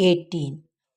18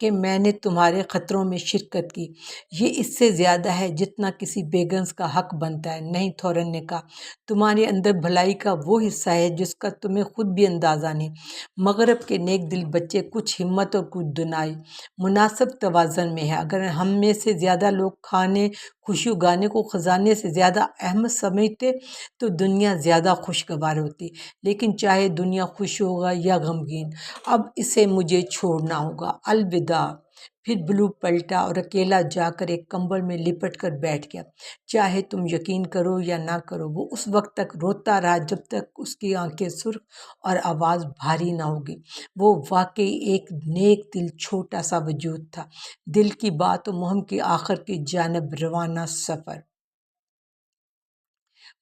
کہ میں نے تمہارے خطروں میں شرکت کی، یہ اس سے زیادہ ہے جتنا کسی بیگنس کا حق بنتا ہے۔ نہیں، تھورن نے کہا، تمہارے اندر بھلائی کا وہ حصہ ہے جس کا تمہیں خود بھی اندازہ نہیں۔ مغرب کے نیک دل بچے کچھ ہمت اور کچھ دنائی مناسب توازن میں ہے۔ اگر ہم میں سے زیادہ لوگ کھانے، خوشی گانے کو خزانے سے زیادہ اہم سمجھتے تو دنیا زیادہ خوشگوار ہوتی، لیکن چاہے دنیا خوش ہوگا یا غمگین، اب اسے مجھے چھوڑنا ہوگا۔ الوداع۔ پھر بلو پلٹا اور اکیلا جا کر ایک کمبل میں لپٹ کر بیٹھ گیا۔ چاہے تم یقین کرو یا نہ کرو، وہ اس وقت تک روتا رہا جب تک اس کی آنکھیں سرخ اور آواز بھاری نہ ہوگی۔ وہ واقعی ایک نیک دل چھوٹا سا وجود تھا، دل کی بات و مہم کی آخر کی جانب روانہ سفر۔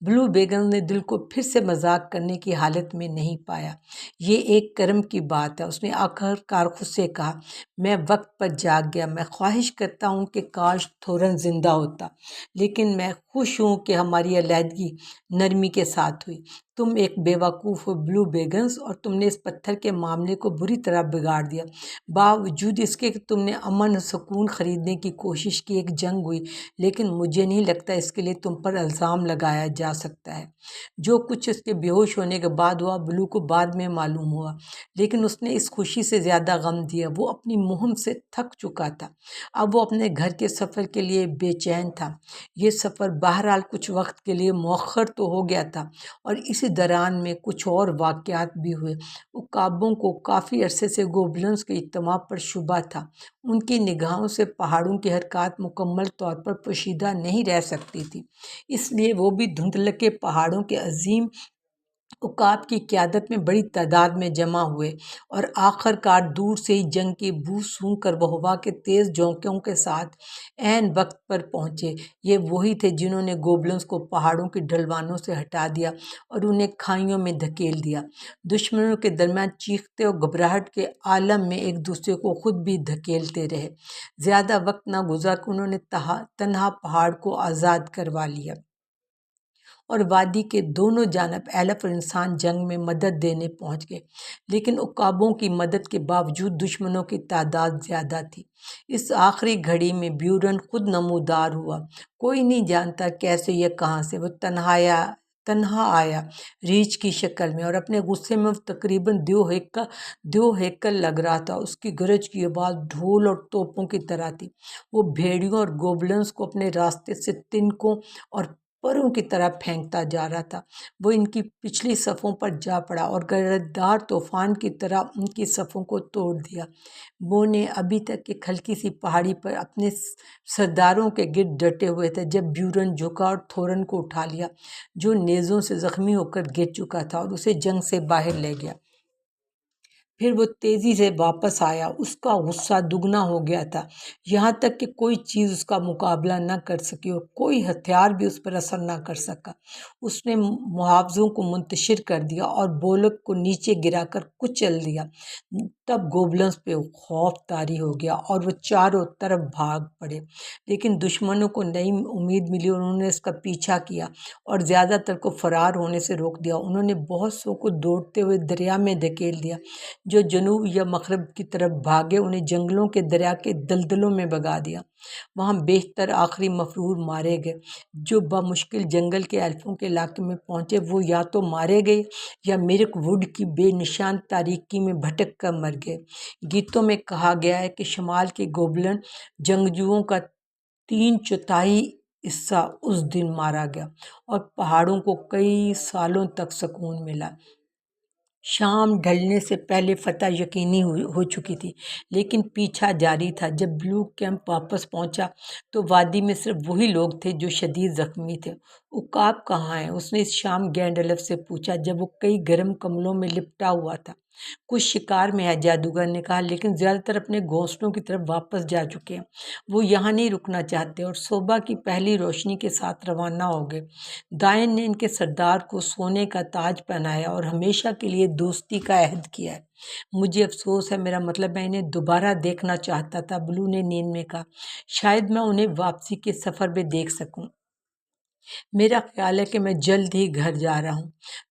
بلو بیگم نے دل کو پھر سے مذاق کرنے کی حالت میں نہیں پایا۔ یہ ایک کرم کی بات ہے، اس نے آخر کار خود سے کہا۔ میں وقت پر جاگ گیا۔ میں خواہش کرتا ہوں کہ کاش تھورن زندہ ہوتا، لیکن میں خوش ہوں کہ ہماری علیحدگی نرمی کے ساتھ ہوئی۔ تم ایک بیوقوف ہو بلو بیگنس، اور تم نے اس پتھر کے معاملے کو بری طرح بگاڑ دیا۔ باوجود اس کے کہ تم نے امن و سکون خریدنے کی کوشش کی، ایک جنگ ہوئی، لیکن مجھے نہیں لگتا اس کے لیے تم پر الزام لگایا جا سکتا ہے۔ جو کچھ اس کے بے ہوش ہونے کے بعد ہوا، بلو کو بعد میں معلوم ہوا، لیکن اس نے اس خوشی سے زیادہ غم دیا۔ وہ اپنی مہم سے تھک چکا تھا، اب وہ اپنے گھر کے سفر کے لیے بے چین تھا۔ یہ سفر بہرحال کچھ وقت کے لیے مؤخر تو ہو گیا تھا، اور اسی دوران میں کچھ اور واقعات بھی ہوئے۔ عقابوں کو کافی عرصے سے گوبلنز کے اجتماع پر شبہ تھا۔ ان کی نگاہوں سے پہاڑوں کی حرکات مکمل طور پر پوشیدہ نہیں رہ سکتی تھی، اس لیے وہ بھی دھندلکے پہاڑوں کے عظیم عقاب کی قیادت میں بڑی تعداد میں جمع ہوئے، اور آخر کار دور سے ہی جنگ کی بو سونگھ کر وہ ہوا کے تیز جھونکوں کے ساتھ عین وقت پر پہنچے۔ یہ وہی تھے جنہوں نے گوبلنز کو پہاڑوں کی ڈھلوانوں سے ہٹا دیا اور انہیں کھائیوں میں دھکیل دیا۔ دشمنوں کے درمیان چیختے اور گھبراہٹ کے عالم میں ایک دوسرے کو خود بھی دھکیلتے رہے۔ زیادہ وقت نہ گزرا کہ انہوں نے تنہا پہاڑ کو آزاد کروا لیا، اور وادی کے دونوں جانب ایلف اور انسان جنگ میں مدد دینے پہنچ گئے، لیکن عقابوں کی مدد کے باوجود دشمنوں کی تعداد زیادہ تھی۔ اس آخری گھڑی میں بیورن خود نمودار ہوا۔ کوئی نہیں جانتا کیسے یا کہاں سے، وہ تنہا آیا، ریچھ کی شکل میں، اور اپنے غصے میں وہ تقریباً دیو ہیکل لگ رہا تھا۔ اس کی گرج کی آواز ڈھول اور توپوں کی طرح تھی۔ وہ بھیڑیوں اور گوبلنز کو اپنے راستے سے تنکوں اور پروں کی طرح پھینکتا جا رہا تھا۔ وہ ان کی پچھلی صفوں پر جا پڑا اور گردار طوفان کی طرح ان کی صفوں کو توڑ دیا۔ وہ نے ابھی تک ایک ہلکی سی پہاڑی پر اپنے سرداروں کے گرد ڈٹے ہوئے تھے جب بیورن جھکا اور تھورن کو اٹھا لیا، جو نیزوں سے زخمی ہو کر گر چکا تھا، اور اسے جنگ سے باہر لے گیا۔ پھر وہ تیزی سے واپس آیا۔ اس کا غصہ دگنا ہو گیا تھا، یہاں تک کہ کوئی چیز اس کا مقابلہ نہ کر سکی اور کوئی ہتھیار بھی اس پر اثر نہ کر سکا۔ اس نے محافظوں کو منتشر کر دیا اور بولک کو نیچے گرا کر کچل دیا۔ تب گوبلنز پہ خوف طاری ہو گیا اور وہ چاروں طرف بھاگ پڑے، لیکن دشمنوں کو نئی امید ملی اور انہوں نے اس کا پیچھا کیا اور زیادہ تر کو فرار ہونے سے روک دیا۔ انہوں نے بہت سو کو دوڑتے ہوئے دریا میں دھکیل دیا۔ جو جنوب یا مغرب کی طرف بھاگے انہیں جنگلوں کے دریا کے دلدلوں میں بگا دیا۔ وہاں بیشتر آخری مفرور مارے گئے۔ جو بمشکل جنگل کے ایلفوں کے علاقے میں پہنچے وہ یا تو مارے گئے یا مرک ووڈ کی بے نشان تاریکی میں بھٹک کر مر گئے۔ گیتوں میں کہا گیا ہے کہ شمال کے گوبلن جنگجوؤں کا 3/4 حصہ اس دن مارا گیا، اور پہاڑوں کو کئی سالوں تک سکون ملا۔ شام ڈھلنے سے پہلے فتح یقینی ہو چکی تھی، لیکن پیچھا جاری تھا۔ جب بلو کیمپ واپس پہنچا تو وادی میں صرف وہی لوگ تھے جو شدید زخمی تھے۔ عقاب کہاں ہیں؟ اس نے اس شام گینڈلف سے پوچھا جب وہ کئی گرم کملوں میں لپٹا ہوا تھا۔ کچھ شکار میں ہے، جادوگر نے کہا، لیکن زیادہ تر اپنے گھونسلوں کی طرف واپس جا چکے ہیں۔ وہ یہاں نہیں رکنا چاہتے اور صبح کی پہلی روشنی کے ساتھ روانہ ہو گئے۔ دائن نے ان کے سردار کو سونے کا تاج پہنایا اور ہمیشہ کے لیے دوستی کا عہد کیا ہے۔ مجھے افسوس ہے، میرا مطلب میں انہیں دوبارہ دیکھنا چاہتا تھا، بلو نے نیند میں کہا۔ شاید میں انہیں واپسی کے سفر میں دیکھ سکوں۔ میرا خیال ہے کہ میں جلد ہی گھر جا رہا ہوں۔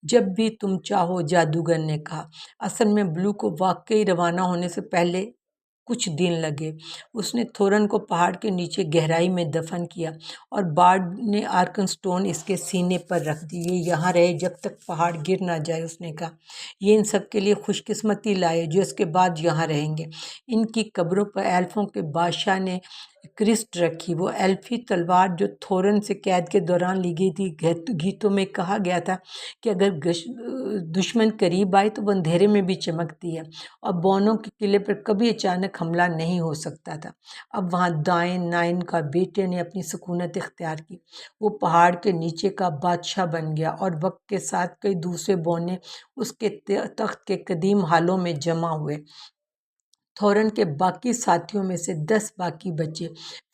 جب بھی تم چاہو، جادوگر نے کہا۔ اصل میں بلو کو واقعی روانہ ہونے سے پہلے کچھ دن لگے۔ اس نے تھورن کو پہاڑ کے نیچے گہرائی میں دفن کیا اور بارڈ نے آرکن سٹون اس کے سینے پر رکھ دی۔ یہ یہاں رہے جب تک پہاڑ گر نہ جائے، اس نے کہا۔ یہ ان سب کے لیے خوش قسمتی لائے جو اس کے بعد یہاں رہیں گے۔ ان کی قبروں پر ایلفوں کے بادشاہ نے کرسٹ رکھی، وہ ایلفی تلوار جو تھورن سے قید کے دوران لی گئی تھی۔ گیتوں میں کہا گیا تھا کہ اگر دشمن قریب آئے تو وہ اندھیرے میں بھی چمکتی ہے، اور بونوں کے قلعے پر کبھی اچانک حملہ نہیں ہو سکتا تھا۔ اب وہاں دائن نائن کا بیٹے نے اپنی سکونت اختیار کی، وہ پہاڑ کے نیچے کا بادشاہ بن گیا، اور وقت کے ساتھ کئی دوسرے بونے اس کے تخت کے قدیم حالوں میں جمع ہوئے۔ تھورن کے باقی ساتھیوں میں سے 10 باقی بچے۔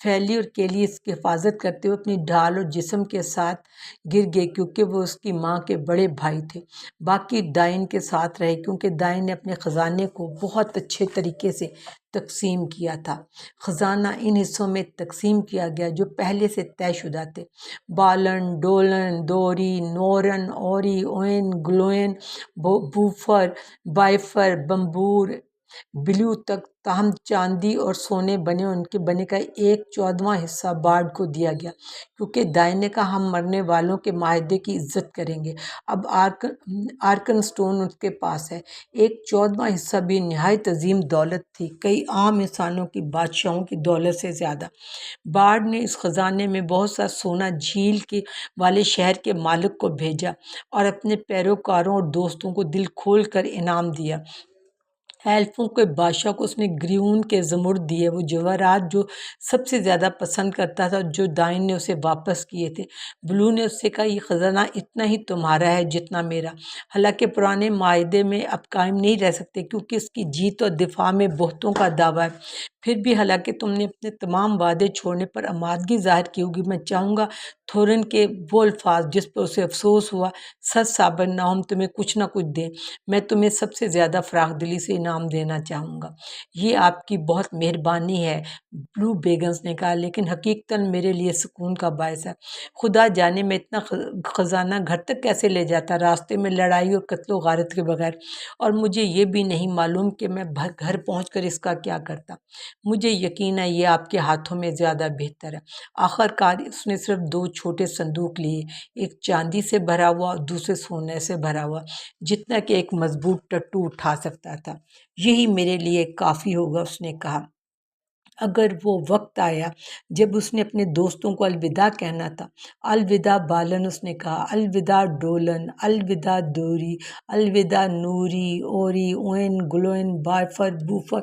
فیلی اور کیلی اس کی حفاظت کرتے ہوئے اپنی ڈھال اور جسم کے ساتھ گر گئے کیونکہ وہ اس کی ماں کے بڑے بھائی تھے۔ باقی دائن کے ساتھ رہے کیونکہ دائن نے اپنے خزانے کو بہت اچھے طریقے سے تقسیم کیا تھا۔ خزانہ ان حصوں میں تقسیم کیا گیا جو پہلے سے طے شدہ تھے: بالن، ڈولن، دوری، نورن، اوری، اوین، گلوین، بوفر، بائفر، بمبور، بلیو تک، تاہم چاندی اور سونے بنے اور ان کے بنے کا 1/14واں حصہ بارڈ کو دیا گیا کیونکہ دائن نے کہا ہم مرنے والوں کے معاہدے کی عزت کریں گے۔ اب آرکن سٹون اس کے پاس ہے۔ 1/14واں حصہ بھی نہایت عظیم دولت تھی، کئی عام انسانوں کی بادشاہوں کی دولت سے زیادہ۔ بارڈ نے اس خزانے میں بہت سا سونا جھیل کے والے شہر کے مالک کو بھیجا اور اپنے پیروکاروں اور دوستوں کو دل کھول کر انعام دیا۔ ایلفوں کے بادشاہ کو اس نے گریون کے زمرد دیے، وہ جواہرات جو سب سے زیادہ پسند کرتا تھا جو دائن نے اسے واپس کیے تھے۔ بلو نے اس سے کہا یہ خزانہ اتنا ہی تمہارا ہے جتنا میرا، حالانکہ پرانے معاہدے میں اب قائم نہیں رہ سکتے کیونکہ اس کی جیت اور دفاع میں بہتوں کا دعویٰ ہے۔ پھر بھی حالانکہ تم نے اپنے تمام وعدے چھوڑنے پر آمادگی ظاہر کی ہوگی، میں چاہوں گا تھورن کے وہ الفاظ جس پر اسے افسوس ہوا سچ ثابت نہ ہو، ہم تمہیں کچھ نہ کچھ دیں۔ میں تمہیں سب سے زیادہ فراخ دلی سے انعام دینا چاہوں گا۔ یہ آپ کی بہت مہربانی ہے، بلو بیگنز نے کہا، لیکن حقیقتاً میرے لیے سکون کا باعث ہے۔ خدا جانے میں اتنا خزانہ گھر تک کیسے لے جاتا، راستے میں لڑائی اور قتل و غارت کے بغیر، اور مجھے یہ بھی نہیں معلوم کہ میں گھر پہنچ کر اس کا کیا کرتا۔ مجھے یقین ہے یہ آپ کے ہاتھوں میں زیادہ بہتر ہے۔ آخر کار اس نے صرف 2 چھوٹے صندوق لیے، ایک چاندی سے بھرا ہوا اور دوسرے سونے سے بھرا ہوا، جتنا کہ ایک مضبوط ٹٹو اٹھا سکتا تھا۔ یہی میرے لیے کافی ہوگا، اس نے کہا۔ اگر وہ وقت آیا جب اس نے اپنے دوستوں کو الوداع کہنا تھا، الوداع بالن، اس نے کہا، الوداع ڈولن، الوداع دوری، الوداع نوری، اوری، اوین، گلوین، بائفر، بوفر،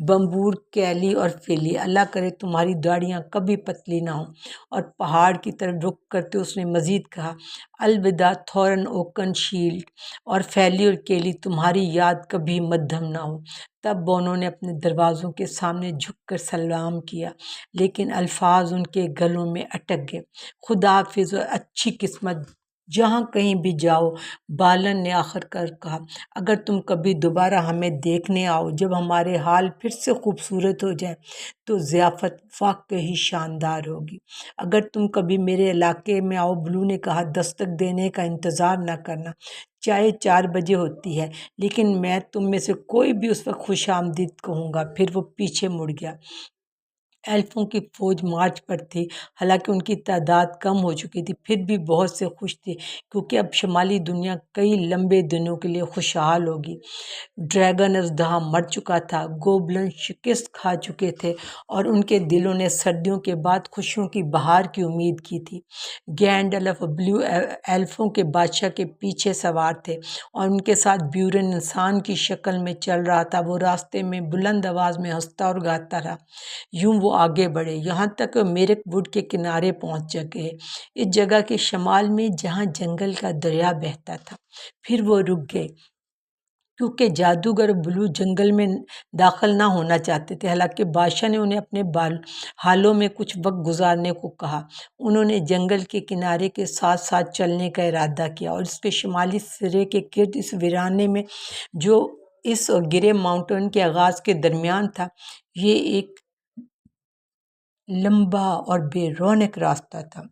بمبور، کیلی اور فیلی، اللہ کرے تمہاری داڑیاں کبھی پتلی نہ ہوں۔ اور پہاڑ کی طرف رخ کرتے اس نے مزید کہا، الوداع تھورن، اوکن، شیلڈ اور فیلی اور کیلی، تمہاری یاد کبھی مدھم نہ ہو۔ تب بونوں نے اپنے دروازوں کے سامنے جھک کر سلام کیا، لیکن الفاظ ان کے گلوں میں اٹک گئے۔ خدا حافظ اور اچھی قسمت جہاں کہیں بھی جاؤ، بالن نے آخر کر کہا۔ اگر تم کبھی دوبارہ ہمیں دیکھنے آؤ جب ہمارے حال پھر سے خوبصورت ہو جائے تو ضیافت واقعی شاندار ہوگی۔ اگر تم کبھی میرے علاقے میں آؤ، بلو نے کہا، دستک دینے کا انتظار نہ کرنا۔ چائے 4 بجے ہوتی ہے، لیکن میں تم میں سے کوئی بھی اس وقت خوش آمدید کہوں گا۔ پھر وہ پیچھے مڑ گیا۔ ایلفوں کی فوج مارچ پر تھی، حالانکہ ان کی تعداد کم ہو چکی تھی، پھر بھی بہت سے خوش تھے کیونکہ اب شمالی دنیا کئی لمبے دنوں کے لیے خوشحال ہوگی۔ ڈریگن اژدہا مر چکا تھا، گوبلن شکست کھا چکے تھے اور ان کے دلوں نے سردیوں کے بعد خوشیوں کی بہار کی امید کی تھی۔ گینڈلف اور بلیو ایلفوں کے بادشاہ کے پیچھے سوار تھے اور ان کے ساتھ بیورن انسان کی شکل میں چل رہا تھا۔ وہ راستے میں بلند آواز میں ہنستا اور گاتا رہا۔ یوں وہ آگے بڑھے یہاں تک میرک ووڈ کے کنارے پہنچ گئے، اس جگہ کے شمال میں جہاں جنگل کا دریا بہتا تھا۔ پھر وہ رک گئے کیونکہ جادوگر بلو جنگل میں داخل نہ ہونا چاہتے تھے، حالانکہ بادشاہ نے انہیں اپنے حالوں میں کچھ وقت گزارنے کو کہا۔ انہوں نے جنگل کے کنارے کے ساتھ ساتھ چلنے کا ارادہ کیا اور اس کے شمالی سرے کے گرد اس ویرانے میں جو اس اور گرے ماؤنٹین کے آغاز کے درمیان تھا، یہ ایک لمبا اور بے رونق راستہ تھا۔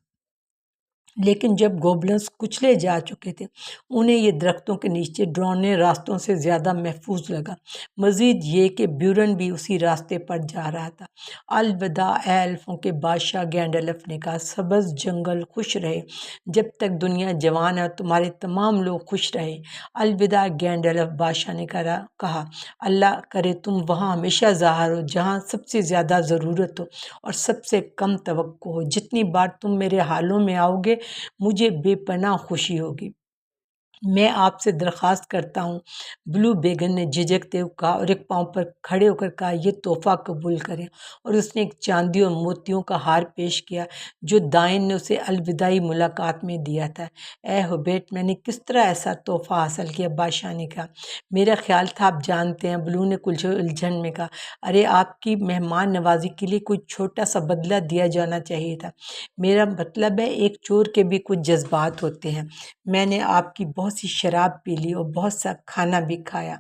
لیکن جب گوبلنز کچلے جا چکے تھے انہیں یہ درختوں کے نیچے ڈراؤنے راستوں سے زیادہ محفوظ لگا، مزید یہ کہ بیورن بھی اسی راستے پر جا رہا تھا۔ الوداع اے ایلفوں کے بادشاہ، گینڈلف نے کہا، سبز جنگل خوش رہے جب تک دنیا جوان ہے اور تمہارے تمام لوگ خوش رہے۔ الوداع گینڈلف، بادشاہ نے کہا، اللہ کرے تم وہاں ہمیشہ ظاہر ہو جہاں سب سے زیادہ ضرورت ہو اور سب سے کم توقع ہو۔ جتنی بار تم میرے حالوں میں آؤ گے مجھے بے پناہ خوشی ہوگی۔ میں آپ سے درخواست کرتا ہوں، بلو بیگن نے جھجکتے ہوئے کہا اور ایک پاؤں پر کھڑے ہو کر کہا، یہ تحفہ قبول کریں۔ اور اس نے ایک چاندی اور موتیوں کا ہار پیش کیا جو دائن نے اسے الوداعی ملاقات میں دیا تھا۔ اے ہبیٹ، میں نے کس طرح ایسا تحفہ حاصل کیا؟ بادشاہ نے کہا، میرا خیال تھا آپ جانتے ہیں۔ بلو نے کچھ الجھن میں کہا، ارے آپ کی مہمان نوازی کے لیے کوئی چھوٹا سا بدلہ دیا جانا چاہیے تھا۔ میرا مطلب ہے ایک چور کے بھی کچھ جذبات ہوتے ہیں۔ میں نے آپ کی بہت سی شراب پی لی اور بہت سا کھانا بھی کھایا۔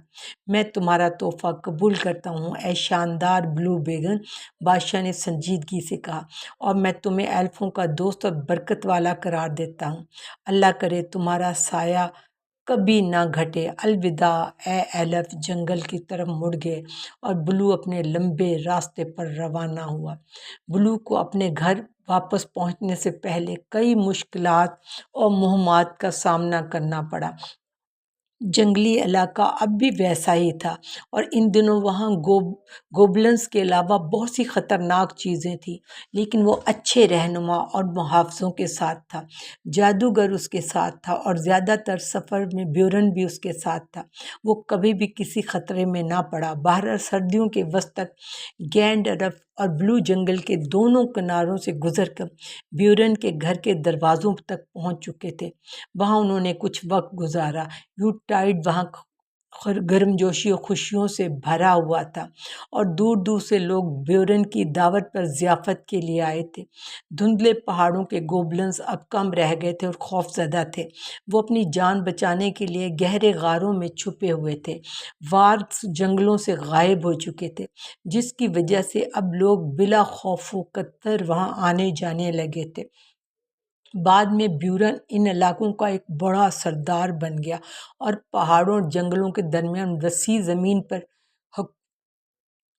میں تمہارا تحفہ قبول کرتا ہوں اے شاندار بلو بیگن، بادشاہ نے سنجیدگی سے کہا، اور میں تمہیں ایلفوں کا دوست اور برکت والا قرار دیتا ہوں۔ اللہ کرے تمہارا سایہ کبھی نہ گھٹے۔ الوداع اے ایلف جنگل کی طرف مڑ گئے اور بلو اپنے لمبے راستے پر روانہ ہوا۔ بلو کو اپنے گھر واپس پہنچنے سے پہلے کئی مشکلات اور مہمات کا سامنا کرنا پڑا۔ جنگلی علاقہ اب بھی ویسا ہی تھا اور ان دنوں وہاں گوبلنز کے علاوہ بہت سی خطرناک چیزیں تھیں، لیکن وہ اچھے رہنما اور محافظوں کے ساتھ تھا۔ جادوگر اس کے ساتھ تھا اور زیادہ تر سفر میں بیورن بھی اس کے ساتھ تھا۔ وہ کبھی بھی کسی خطرے میں نہ پڑا۔ بہرحال سردیوں کے وسط تک گینڈلف اور بلو جنگل کے دونوں کناروں سے گزر کر بیورن کے گھر کے دروازوں تک پہنچ چکے تھے۔ وہاں انہوں نے کچھ وقت گزارا۔ ٹائڈ وہاں گرم جوشی اور خوشیوں سے بھرا ہوا تھا اور دور دور سے لوگ بیورن کی دعوت پر ضیافت کے لیے آئے تھے۔ دھندلے پہاڑوں کے گوبلنز اب کم رہ گئے تھے اور خوف زدہ تھے۔ وہ اپنی جان بچانے کے لیے گہرے غاروں میں چھپے ہوئے تھے۔ وارگس جنگلوں سے غائب ہو چکے تھے، جس کی وجہ سے اب لوگ بلا خوف و خطر وہاں آنے جانے لگے تھے۔ بعد میں بیورن ان علاقوں کا ایک بڑا سردار بن گیا اور پہاڑوں اور جنگلوں کے درمیان وسیع زمین پر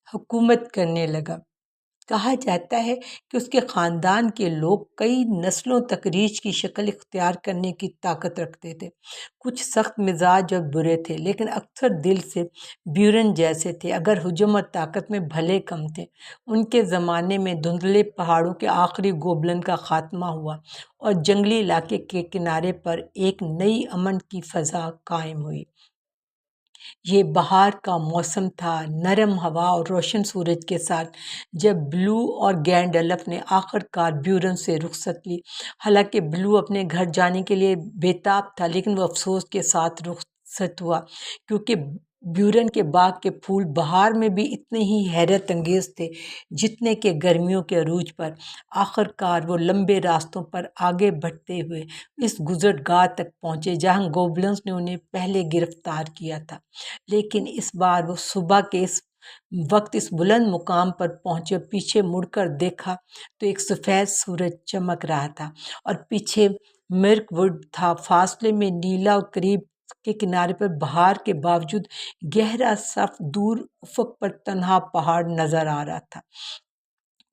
حکومت کرنے لگا۔ کہا جاتا ہے کہ اس کے خاندان کے لوگ کئی نسلوں تک ریچھ کی شکل اختیار کرنے کی طاقت رکھتے تھے۔ کچھ سخت مزاج اور برے تھے، لیکن اکثر دل سے بیورن جیسے تھے، اگر حجم اور طاقت میں بھلے کم تھے۔ ان کے زمانے میں دھندلے پہاڑوں کے آخری گوبلن کا خاتمہ ہوا اور جنگلی علاقے کے کنارے پر ایک نئی امن کی فضا قائم ہوئی۔ یہ بہار کا موسم تھا، نرم ہوا اور روشن سورج کے ساتھ، جب بلو اور گینڈلف نے آخر کار بیورن سے رخصت لی۔ حالانکہ بلو اپنے گھر جانے کے لیے بے تاب تھا، لیکن وہ افسوس کے ساتھ رخصت ہوا، کیونکہ بیورن کے باغ کے پھول بہار میں بھی اتنے ہی حیرت انگیز تھے جتنے کہ گرمیوں کے عروج پر۔ آخر کار وہ لمبے راستوں پر آگے بڑھتے ہوئے اس گزرگاہ تک پہنچے جہاں گوبلنز نے انہیں پہلے گرفتار کیا تھا، لیکن اس بار وہ صبح کے اس وقت اس بلند مقام پر پہنچے اور پیچھے مڑ کر دیکھا تو ایک سفید سورج چمک رہا تھا اور پیچھے مرک ووڈ تھا۔ فاصلے میں نیلا اور قریب کے کنارے پر بہار کے باوجود گہرا صف دور افق پر تنہا پہاڑ نظر آ رہا تھا۔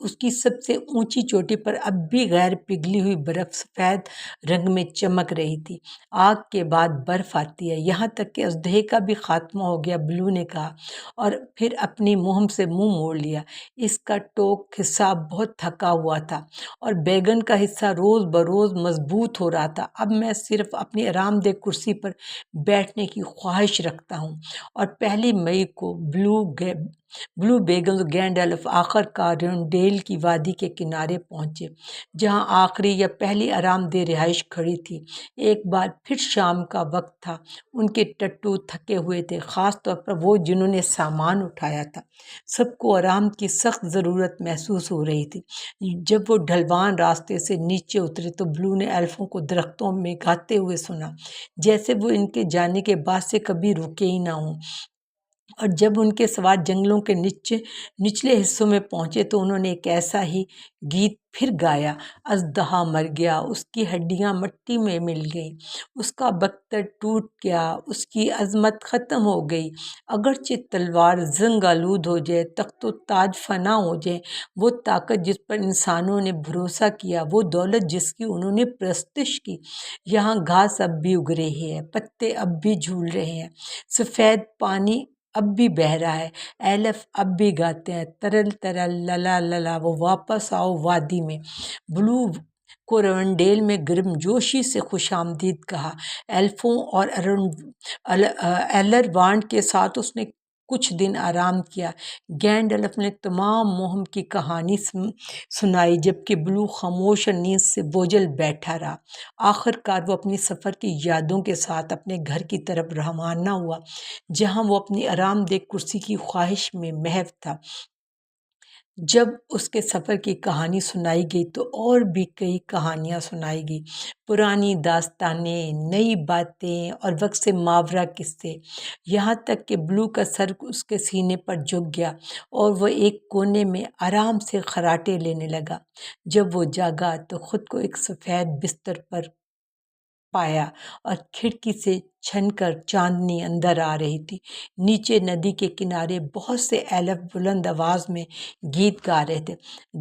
اس کی سب سے اونچی چوٹی پر اب بھی غیر پگھلی ہوئی برف سفید رنگ میں چمک رہی تھی۔ آگ کے بعد برف آتی ہے، یہاں تک کہ اژدہے کا بھی خاتمہ ہو گیا، بلو نے کہا اور پھر اپنی مہم سے منہ موڑ لیا۔ اس کا ٹوک حصہ بہت تھکا ہوا تھا اور بیگن کا حصہ روز بروز مضبوط ہو رہا تھا۔ اب میں صرف اپنی آرام دہ کرسی پر بیٹھنے کی خواہش رکھتا ہوں۔ اور 1 مئی کو بلو بیگن اور گینڈلف آخر کار ریونڈیل کی وادی کے کنارے پہنچے، جہاں آخری یا پہلی آرام دہ رہائش کھڑی تھی۔ ایک بار پھر شام کا وقت تھا۔ ان کے ٹٹو تھکے ہوئے تھے، خاص طور پر وہ جنہوں نے سامان اٹھایا تھا۔ سب کو آرام کی سخت ضرورت محسوس ہو رہی تھی۔ جب وہ ڈھلوان راستے سے نیچے اترے تو بلو نے ایلفوں کو درختوں میں گاتے ہوئے سنا، جیسے وہ ان کے جانے کے بعد سے کبھی رکے ہی نہ ہوں۔ اور جب ان کے سوار جنگلوں کے نچلے حصوں میں پہنچے تو انہوں نے ایک ایسا ہی گیت پھر گایا: اژدہا مر گیا، اس کی ہڈیاں مٹی میں مل گئیں، اس کا بختر ٹوٹ گیا، اس کی عظمت ختم ہو گئی۔ اگرچہ تلوار زنگ آلود ہو جائے، تخت و تاج فنا ہو جائے، وہ طاقت جس پر انسانوں نے بھروسہ کیا، وہ دولت جس کی انہوں نے پرستش کی، یہاں گھاس اب بھی اگ رہی ہے، پتے اب بھی جھول رہے ہیں، سفید پانی اب بھی بہہ رہا ہے، ایلف اب بھی گاتے ہیں: ترل ترل للا للا، وہ واپس آؤ وادی میں۔ بلو کو رونڈیل میں گرم جوشی سے خوش آمدید کہا۔ ایلفوں اور ایلروانڈ کے ساتھ اس نے کچھ دن آرام کیا۔ گینڈلف نے تمام مہم کی کہانی سنائی، جبکہ بلو خاموش اور نیند سے بوجھل بیٹھا رہا۔ آخر کار وہ اپنی سفر کی یادوں کے ساتھ اپنے گھر کی طرف روانہ ہوا، جہاں وہ اپنی آرام دہ کرسی کی خواہش میں محو تھا۔ جب اس کے سفر کی کہانی سنائی گئی تو اور بھی کئی کہانیاں سنائی گئی، پرانی داستانیں، نئی باتیں اور وقت سے ماورا قصے، یہاں تک کہ بلو کا سر اس کے سینے پر جھک گیا اور وہ ایک کونے میں آرام سے خراٹے لینے لگا۔ جب وہ جاگا تو خود کو ایک سفید بستر پر پایا اور کھڑکی سے چھن کر چاندنی اندر آ رہی تھی۔ نیچے ندی کے کنارے بہت سے ایلف بلند آواز میں گیت گا رہے تھے: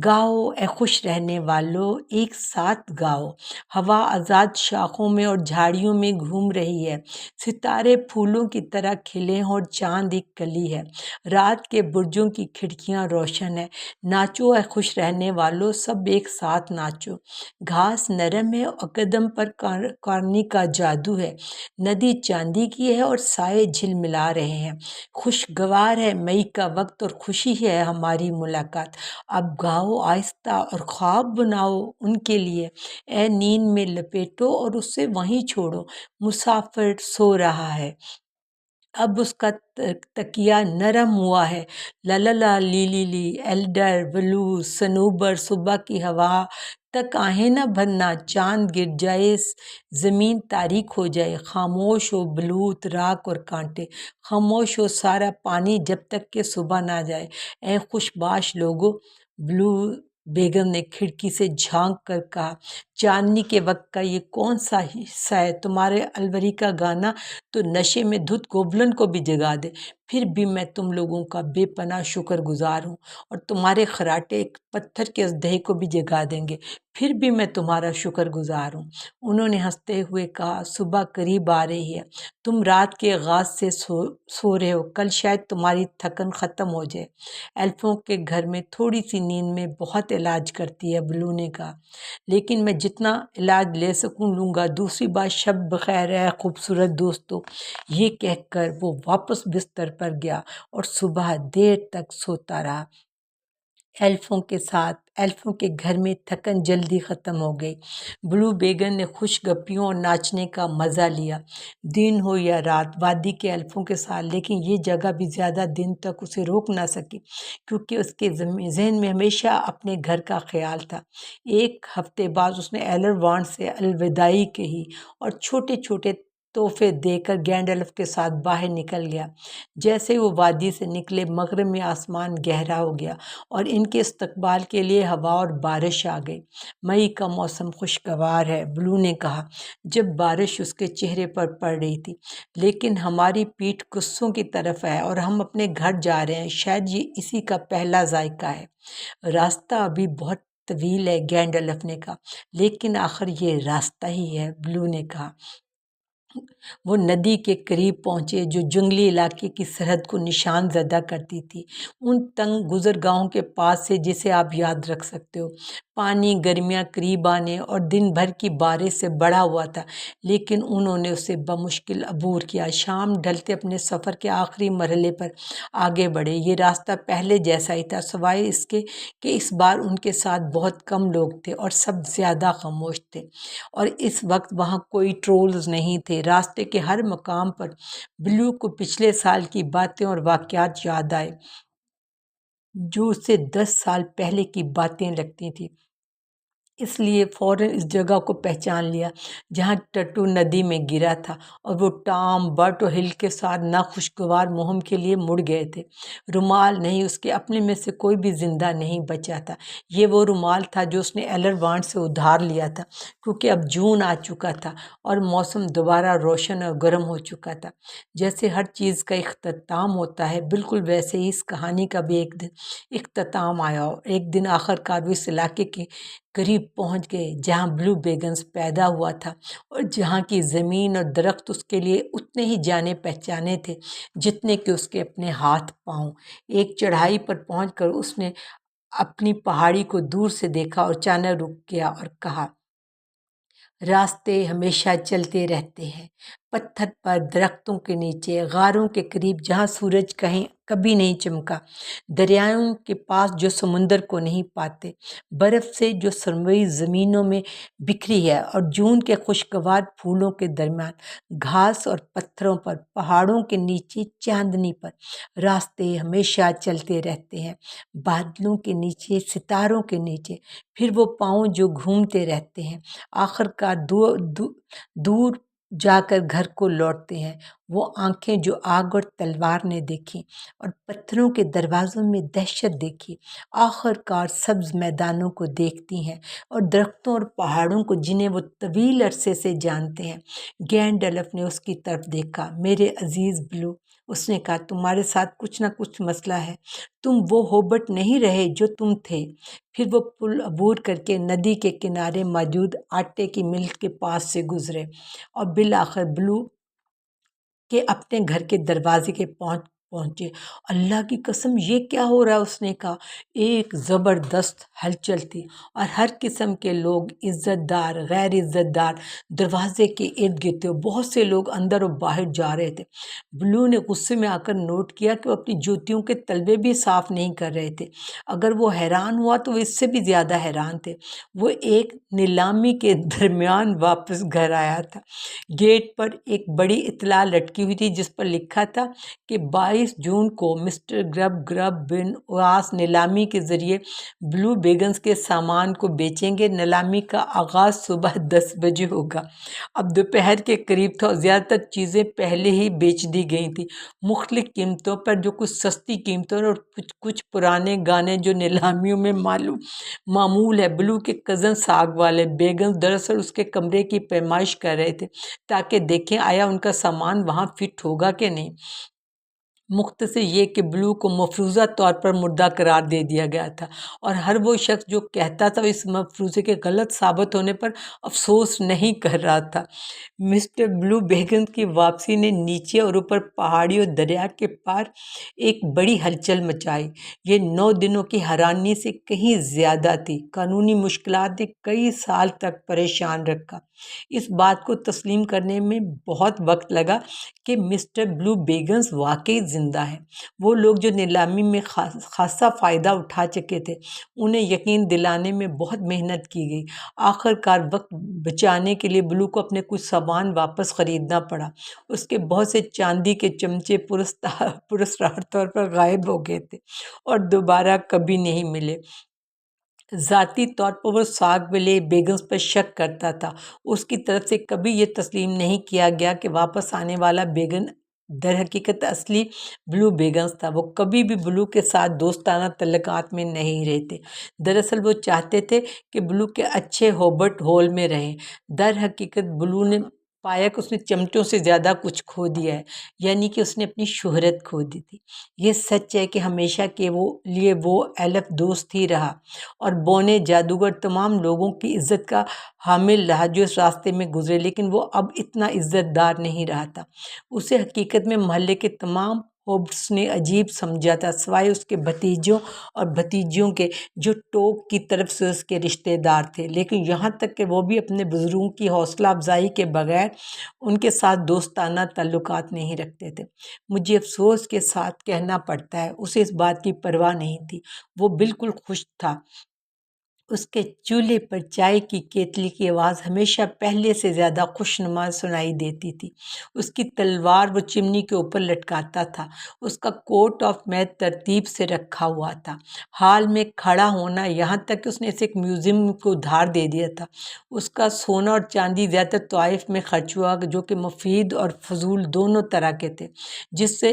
گاؤ اے خوش رہنے والوں، ایک ساتھ گاؤ، ہوا آزاد شاخوں میں اور جھاڑیوں میں گھوم رہی ہے، ستارے پھولوں کی طرح کھلے ہیں اور چاند ایک کلی ہے، رات کے برجوں کی کھڑکیاں روشن ہیں، ناچو اے خوش رہنے والوں، سب ایک ساتھ ناچو، گھاس نرم ہے اور قدم پر کارنی کا جادو ہے، ندی چاندی کی ہے اور سائے جھل ملا رہے ہیں، خوشگوار ہے مئی کا وقت اور خوشی ہے ہماری ملاقات، اب گاؤ آہستہ اور خواب بناؤ ان کے لیے، اے نیند میں لپیٹو اور اسے وہیں چھوڑو، مسافر سو رہا ہے، اب اس کا تکیہ نرم ہوا ہے، لللا لیلی لی، ایلڈر بلو، صنوبر، صبح کی ہوا تک آہیں نہ بھرنا، چاند گر جائے، زمین تاریک ہو جائے، خاموش ہو بلوت، راکھ اور کانٹے، خاموش ہو سارا پانی جب تک کہ صبح نہ جائے، اے خوش باش لوگو۔ بلو بیگم نے کھڑکی سے جھانک کر کہا: چاندنی کے وقت کا یہ کون سا حصہ ہے؟ تمہارے الوری کا گانا تو نشے میں دھت گوبلن کو بھی جگا دے، پھر بھی میں تم لوگوں کا بے پناہ شکر گزار ہوں، اور تمہارے خراٹے ایک پتھر کے اژدہے کو بھی جگا دیں گے، پھر بھی میں تمہارا شکر گزار ہوں۔ انہوں نے ہنستے ہوئے کہا: صبح قریب آ رہی ہے، تم رات کے آغاز سے سو رہے ہو، کل شاید تمہاری تھکن ختم ہو جائے۔ ایلفوں کے گھر میں تھوڑی سی نیند میں بہت علاج کرتی ہے، بلو نے کہا، لیکن میں جتنا علاج لے سکوں لوں گا، دوسری بات شب بخیر اے خوبصورت دوستو۔ یہ کہہ کر وہ واپس بستر پر گیا اور صبح دیر تک سوتا رہا۔ ایلفوں کے گھر میں تھکن جلدی ختم ہو گئی۔ بلو بیگم نے خوش گپیوں اور ناچنے کا مزہ لیا، دن ہو یا رات، وادی کے ایلفوں کے ساتھ، لیکن یہ جگہ بھی زیادہ دن تک اسے روک نہ سکی، کیونکہ اس کے ذہن میں ہمیشہ اپنے گھر کا خیال تھا۔ ایک ہفتے بعد اس نے ایلروانڈ سے الوداعی کہی اور چھوٹے چھوٹے تحفے دے کر گینڈلف کے ساتھ باہر نکل گیا۔ جیسے وہ وادی سے نکلے، مغرب میں آسمان گہرا ہو گیا اور ان کے استقبال کے لیے ہوا اور بارش آ گئی۔ مئی کا موسم خوشگوار ہے، بلو نے کہا جب بارش اس کے چہرے پر پڑ رہی تھی، لیکن ہماری پیٹھ قصوں کی طرف ہے اور ہم اپنے گھر جا رہے ہیں، شاید یہ اسی کا پہلا ذائقہ ہے۔ راستہ ابھی بہت طویل ہے، گینڈلف نے کہا، لیکن آخر یہ راستہ ہی ہے، بلو نے کہا۔ وہ ندی کے قریب پہنچے جو جنگلی علاقے کی سرحد کو نشان زدہ کرتی تھی، ان تنگ گزرگاہوں کے پاس سے جسے آپ یاد رکھ سکتے ہو۔ پانی گرمیاں قریب آنے اور دن بھر کی بارش سے بڑھا ہوا تھا، لیکن انہوں نے اسے بمشکل عبور کیا۔ شام ڈھلتے اپنے سفر کے آخری مرحلے پر آگے بڑھے۔ یہ راستہ پہلے جیسا ہی تھا، سوائے اس کے کہ اس بار ان کے ساتھ بہت کم لوگ تھے اور سب زیادہ خاموش تھے، اور اس وقت وہاں کوئی ٹرولز نہیں تھے۔ راستے کے ہر مقام پر بلو کو پچھلے سال کی باتیں اور واقعات یاد آئے، جو اسے 10 سال پہلے کی باتیں لگتی تھیں۔ اس لیے فوراً اس جگہ کو پہچان لیا جہاں ٹٹو ندی میں گرا تھا، اور وہ ٹام، برٹ اور ہل کے ساتھ ناخوشگوار مہم کے لیے مڑ گئے تھے۔ رومال نہیں، اس کے اپنے میں سے کوئی بھی زندہ نہیں بچا تھا۔ یہ وہ رومال تھا جو اس نے ایلروانٹ سے ادھار لیا تھا، کیونکہ اب جون آ چکا تھا اور موسم دوبارہ روشن اور گرم ہو چکا تھا۔ جیسے ہر چیز کا اختتام ہوتا ہے، بالکل ویسے ہی اس کہانی کا بھی ایک دن اختتام آیا، اور ایک دن آخر کار وہ اس علاقے کے قریب پہنچ گئے جہاں بلو بیگنز پیدا ہوا تھا، اور جہاں کی زمین اور درخت اس کے لیے اتنے ہی جانے پہچانے تھے جتنے کہ اس کے اپنے ہاتھ پاؤں۔ ایک چڑھائی پر پہنچ کر اس نے اپنی پہاڑی کو دور سے دیکھا اور اچانک رک گیا اور کہا، راستے ہمیشہ چلتے رہتے ہیں، پتھر پر، درختوں کے نیچے، غاروں کے قریب جہاں سورج کبھی نہیں چمکا، دریاؤں کے پاس جو سمندر کو نہیں پاتے، برف سے جو سرمئی زمینوں میں بکھری ہے، اور جون کے خوشگوار پھولوں کے درمیان گھاس اور پتھروں پر، پہاڑوں کے نیچے چاندنی پر۔ راستے ہمیشہ چلتے رہتے ہیں، بادلوں کے نیچے، ستاروں کے نیچے، پھر وہ پاؤں جو گھومتے رہتے ہیں، آخر کار دور جا کر گھر کو لوٹتے ہیں۔ وہ آنکھیں جو آگ اور تلوار نے دیکھی اور پتھروں کے دروازوں میں دہشت دیکھی، آخر کار سبز میدانوں کو دیکھتی ہیں اور درختوں اور پہاڑوں کو جنہیں وہ طویل عرصے سے جانتے ہیں۔ گینڈلف نے اس کی طرف دیکھا۔ میرے عزیز بلو، اس نے کہا، تمہارے ساتھ کچھ نہ کچھ مسئلہ ہے، تم وہ ہوبٹ نہیں رہے جو تم تھے۔ پھر وہ پل عبور کر کے ندی کے کنارے موجود آٹے کی مل کے پاس سے گزرے اور بالآخر بلو کے اپنے گھر کے دروازے کے پہنچے۔ اللہ کی قسم، یہ کیا ہو رہا ہے؟ اس نے کہا۔ ایک زبردست ہلچل تھی اور ہر قسم کے لوگ، عزت دار، غیر عزت دار، دروازے کے ارد گرد تھے۔ بہت سے لوگ اندر اور باہر جا رہے تھے۔ بلو نے غصے میں آ کر نوٹ کیا کہ وہ اپنی جوتیوں کے تلوے بھی صاف نہیں کر رہے تھے۔ اگر وہ حیران ہوا تو وہ اس سے بھی زیادہ حیران تھے۔ وہ ایک نیلامی کے درمیان واپس گھر آیا تھا۔ گیٹ پر ایک بڑی اطلاع لٹکی ہوئی تھی جس پر لکھا تھا کہ 22 جون کو مسٹر گرب بن اواس نیلامی کے ذریعے بلو بیگنز کے سامان کو بیچیں گے۔ نیلامی کا آغاز صبح 10 بجے ہوگا۔ اب دوپہر کے قریب تھا اور زیادہ تر چیزیں پہلے ہی بیچ دی گئی تھیں، مختلف قیمتوں پر، جو کچھ سستی قیمتوں اور کچھ پرانے گانے جو نیلامیوں میں معمول ہے۔ بلو کے کزن ساگ والے بیگنز دراصل اس کے کمرے کی پیمائش کر رہے تھے تاکہ دیکھیں آیا ان کا سامان وہاں فٹ ہوگا کہ نہیں۔ مختصر یہ کہ بلو کو مفروضہ طور پر مردہ قرار دے دیا گیا تھا، اور ہر وہ شخص جو کہتا تھا وہ اس مفروضے کے غلط ثابت ہونے پر افسوس نہیں کر رہا تھا۔ مسٹر بلو بیگنز کی واپسی نے نیچے اور اوپر پہاڑی اور دریا کے پار ایک بڑی ہلچل مچائی۔ یہ 9 دنوں کی حیرانی سے کہیں زیادہ تھی۔ قانونی مشکلات نے کئی سال تک پریشان رکھا۔ اس بات کو تسلیم کرنے میں بہت وقت لگا کہ مسٹر بلو بیگنز واقعی زندہ ہے۔ وہ لوگ جو نیلامی میں خاصا فائدہ اٹھا چکے تھے، انہیں یقین دلانے میں بہت محنت کی گئی۔ آخر کار وقت بچانے کے لیے بلو کو اپنے کچھ سامان واپس خریدنا پڑا۔ اس کے بہت سے چاندی کے چمچے پراسرار طور پر غائب ہو گئے تھے اور دوبارہ کبھی نہیں ملے۔ ذاتی طور پر وہ ساگ والے بیگنز پر شک کرتا تھا۔ اس کی طرف سے کبھی یہ تسلیم نہیں کیا گیا کہ واپس آنے والا بیگن در حقیقت اصلی بلو بیگنز تھا۔ وہ کبھی بھی بلو کے ساتھ دوستانہ تعلقات میں نہیں رہتے۔ دراصل وہ چاہتے تھے کہ بلو کے اچھے ہوبٹ ہول میں رہیں۔ در حقیقت بلو نے پایا کہ اس نے چمٹوں سے زیادہ کچھ کھو دیا ہے، یعنی کہ اس نے اپنی شہرت کھو دی تھی۔ یہ سچ ہے کہ ہمیشہ کے لیے وہ ایلف دوست ہی رہا اور بونے جادوگر تمام لوگوں کی عزت کا حامل رہا جو اس راستے میں گزرے، لیکن وہ اب اتنا عزت دار نہیں رہا تھا۔ اسے حقیقت میں محلے کے تمام ہوبٹس نے عجیب سمجھا تھا، سوائے اس کے بھتیجوں اور بھتیجیوں کے جو ٹوک کی طرف سے اس کے رشتے دار تھے، لیکن یہاں تک کہ وہ بھی اپنے بزرگوں کی حوصلہ افزائی کے بغیر ان کے ساتھ دوستانہ تعلقات نہیں رکھتے تھے۔ مجھے افسوس کے ساتھ کہنا پڑتا ہے، اسے اس بات کی پرواہ نہیں تھی۔ وہ بالکل خوش تھا اس کے چولہے پر چائے کی کیتلی کی آواز ہمیشہ پہلے سے زیادہ خوشنما سنائی دیتی تھی۔ اس کی تلوار وہ چمنی کے اوپر لٹکاتا تھا۔ اس کا کوٹ آف میت ترتیب سے رکھا ہوا تھا۔ ہال میں کھڑا ہونا، یہاں تک کہ اس نے اسے ایک میوزیم کو ادھار دے دیا تھا۔ اس کا سونا اور چاندی زیادہ طوائف میں خرچ ہوا، جو کہ مفید اور فضول دونوں طرح کے تھے، جس سے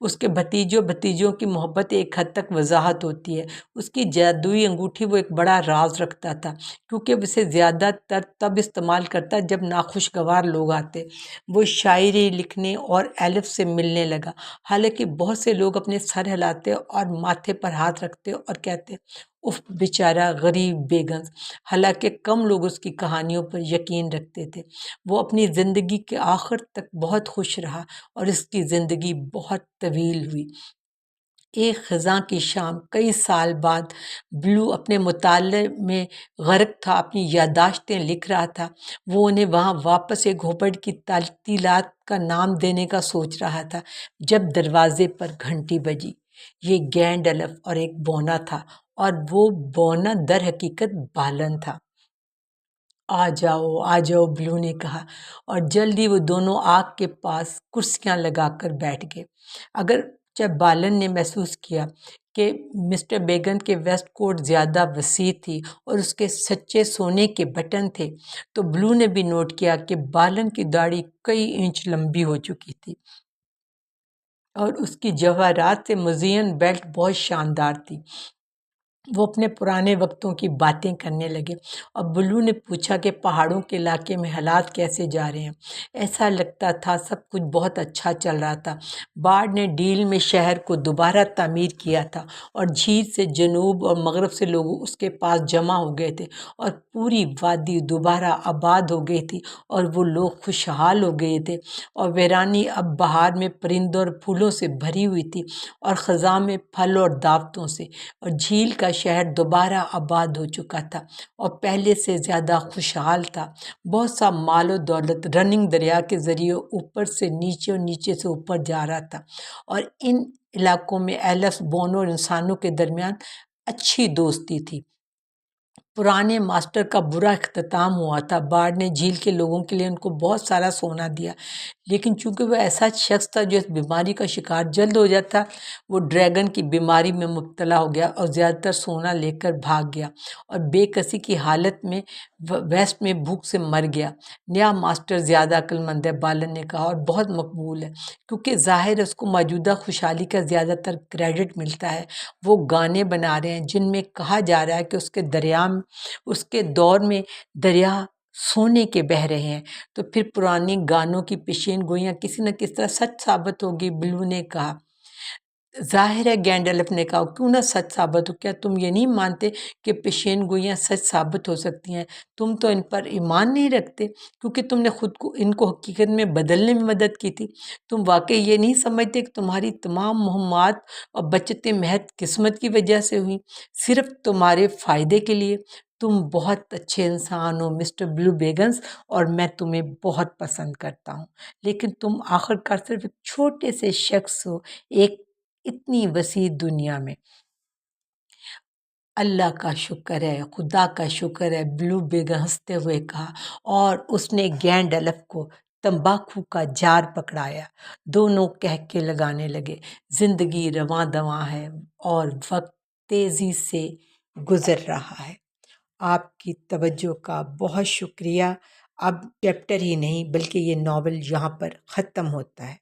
اس کے بھتیجوں کی محبت ایک حد تک وضاحت ہوتی ہے۔ اس کی جادوئی انگوٹھی وہ ایک بڑا راز رکھتا تھا، کیونکہ وہ اسے زیادہ تر تب استعمال کرتا جب ناخوشگوار لوگ آتے۔ وہ شاعری لکھنے اور ایلف سے ملنے لگا، حالانکہ بہت سے لوگ اپنے سر ہلاتے اور ماتھے پر ہاتھ رکھتے اور کہتے اف بیچارہ غریب بیگنز، حالانکہ کم لوگ اس کی کہانیوں پر یقین رکھتے تھے۔ وہ اپنی زندگی کے آخر تک بہت خوش رہا اور اس کی زندگی بہت طویل ہوئی۔ ایک خزاں کی شام کئی سال بعد بلو اپنے مطالعے میں غرق تھا، اپنی یادداشتیں لکھ رہا تھا۔ وہ انہیں وہاں واپس ایک گھوپڑ کی تعطیلات کا نام دینے کا سوچ رہا تھا جب دروازے پر گھنٹی بجی۔ یہ گینڈلف اور ایک بونا تھا، اور وہ بونا در حقیقت بالن تھا۔ آ جاؤ بلو نے کہا، اور جلد ہی وہ دونوں آگ کے پاس کرسیاں لگا کر بیٹھ گئے۔ اگرچہ بالن نے محسوس کیا کہ مسٹر بیگن کے ویسٹ کوٹ زیادہ وسیع تھی اور اس کے سچے سونے کے بٹن تھے، تو بلو نے بھی نوٹ کیا کہ بالن کی داڑھی کئی انچ لمبی ہو چکی تھی اور اس کی جواہرات سے مزین بیلٹ بہت شاندار تھی۔ وہ اپنے پرانے وقتوں کی باتیں کرنے لگے، اور بلو نے پوچھا کہ پہاڑوں کے علاقے میں حالات کیسے جا رہے ہیں۔ ایسا لگتا تھا سب کچھ بہت اچھا چل رہا تھا۔ بارڈ نے ڈیل میں شہر کو دوبارہ تعمیر کیا تھا، اور جھیل سے جنوب اور مغرب سے لوگ اس کے پاس جمع ہو گئے تھے، اور پوری وادی دوبارہ آباد ہو گئی تھی، اور وہ لوگ خوشحال ہو گئے تھے، اور ویرانی اب بہار میں پرندوں اور پھولوں سے بھری ہوئی تھی، اور خزاں میں پھل اور دعوتوں سے، اور جھیل کا شہر دوبارہ آباد ہو چکا تھا اور پہلے سے زیادہ خوشحال تھا۔ بہت سا مال و دولت رننگ دریا کے ذریعے اوپر سے نیچے اور نیچے سے اوپر جا رہا تھا، اور ان علاقوں میں ایلف بونوں اور انسانوں کے درمیان اچھی دوستی تھی۔ پرانے ماسٹر کا برا اختتام ہوا تھا۔ بارڈ نے جھیل کے لوگوں کے لیے ان کو بہت سارا سونا دیا، لیکن چونکہ وہ ایسا شخص تھا جو اس بیماری کا شکار جلد ہو جاتا، وہ ڈریگن کی بیماری میں مبتلا ہو گیا اور زیادہ تر سونا لے کر بھاگ گیا، اور بے کسی کی حالت میں ویسٹ میں بھوک سے مر گیا۔ نیا ماسٹر زیادہ عقل مند ہے، بالن نے کہا، اور بہت مقبول ہے، کیونکہ ظاہر ہے اس کو موجودہ خوشحالی کا زیادہ تر کریڈٹ ملتا ہے۔ وہ گانے بنا رہے ہیں جن میں کہا جا رہا ہے کہ اس کے دور میں دریا سونے کے بہہ رہے ہیں، تو پھر پرانی گانوں کی پیشین گوئیاں کسی نہ کس طرح سچ ثابت ہوگی، بلو نے کہا۔ ظاہر ہے، گینڈلف نے کہا، کیوں نہ سچ ثابت ہو؟ کیا تم یہ نہیں مانتے کہ پیشین گوئیاں سچ ثابت ہو سکتی ہیں؟ تم تو ان پر ایمان نہیں رکھتے، کیونکہ تم نے خود کو ان کو حقیقت میں بدلنے میں مدد کی تھی۔ تم واقعی یہ نہیں سمجھتے کہ تمہاری تمام مہمات اور بچتیں محض قسمت کی وجہ سے ہوئیں، صرف تمہارے فائدے کے لیے؟ تم بہت اچھے انسان ہو مسٹر بلو بیگنز، اور میں تمہیں بہت پسند کرتا ہوں، لیکن تم آخر کار صرف ایک چھوٹے سے شخص ہو ایک اتنی وسیع دنیا میں۔ اللہ کا شکر ہے، خدا کا شکر ہے، بلو بیگن ہنستے ہوئے کہا، اور اس نے گینڈلف کو تمباکو کا جار پکڑایا۔ دونوں کہکے لگانے لگے۔ زندگی رواں دواں ہے اور وقت تیزی سے گزر رہا ہے۔ آپ کی توجہ کا بہت شکریہ۔ اب چیپٹر ہی نہیں بلکہ یہ ناول یہاں پر ختم ہوتا ہے۔